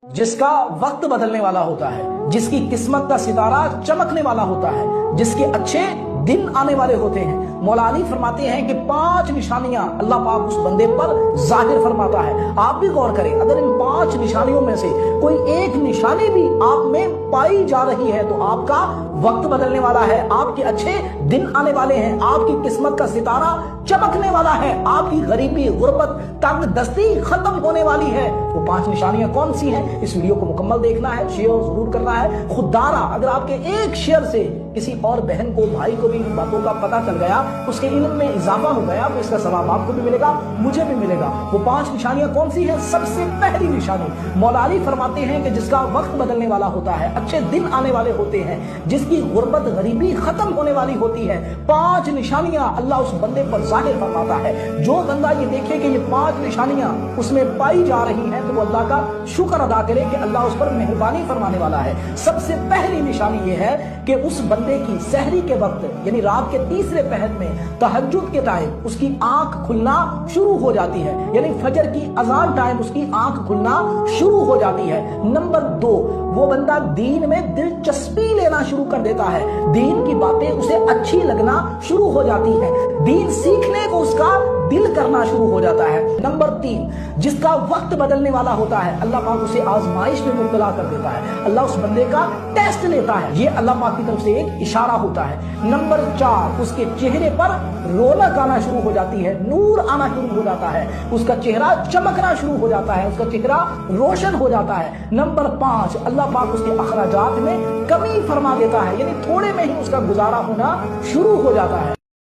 जिसका वक्त बदलने वाला होता है, जिसकी किस्मत का सितारा चमकने वाला होता है, जिसके अच्छे दिन आने वाले होते हैं। मौला अली फरमाते हैं कि 5 निशानियां अल्लाह पाक उस बंदे पर जाहिर फरमाता है। आप भी गौर करें, अगर इन 5 निशानियों में से कोई एक निशानी भी आप में पाई जा रही है तो आपका वक्त बदलने वाला है, आपके अच्छे दिन आने वाले हैं, आपकी किस्मत का सितारा चमकने वाला है, आपकी गरीबी, गुर्बत, तंग दस्ती खत्म होने वाली है। वो 5 निशानियां कौन सी हैं? इस वीडियो को मुकम्मल देखना है, शेयर जरूर करना है। खुदारा अगर आपके एक शेयर से किसी और बहन को, भाई को भी इन बातों का पता चल गया, उसके इल्म में इजाफा हो गया, तो इसका सवाब आपको भी मिलेगा, मुझे भी मिलेगा। वो 5 निशानियां कौन सी हैं? सबसे पहली निशानी मौला अली फरमाते हैं कि जिसका वक्त बदलने वाला होता है, अच्छे दिन आने वाले होते हैं, जिसकी गुर्बत, गरीबी खत्म होने वाली होती है। 5 निशानियां अल्लाह उस बंदे पर जाहिर फरमाता है। जो बंदा ये देखे कि ये 5 निशानियां उसमें पाई जा रही हैं तो वो अल्लाह का शुक्र अदा करे कि अल्लाह उस पर मेहरबानी फरमाने वाला है। सबसे पहली निशानी ये है कि उस बंदे की सहरी के वक्त यानी रात के तीसरे पहर में, तहज्जुद के टाइम उसकी आंख खुलना शुरू हो जाती है, यानी फजर की अजान टाइम उसकी आंख खुलना शुरू हो जाती है। नंबर 2, वो बंदा दीन में दिलचस्पी लेना शुरू कर देता है, दीन की बातें उसे अच्छी लगना शुरू हो जाती है, दीन सीखने को उसका दिल करना शुरू हो जाता है। नंबर 3, जिसका वक्त बदलने वाला होता है, अल्लाह पाक उसे आजमाइश में मुब्तला कर देता है, अल्लाह उस बंदे का टेस्ट लेता है, ये अल्लाह पाक की तरफ से एक इशारा होता है। नंबर 4, उसके चेहरे पर रौनक आना शुरू हो जाती है, नूर आना शुरू हो जाता है, उसका चेहरा चमकना शुरू हो जाता है, उसका चेहरा रोशन हो जाता है। नंबर 5, अल्लाह पाक उसके अखराजात में कमी फरमा देता है, यानी थोड़े में ही उसका गुजारा होना शुरू हो जाता है।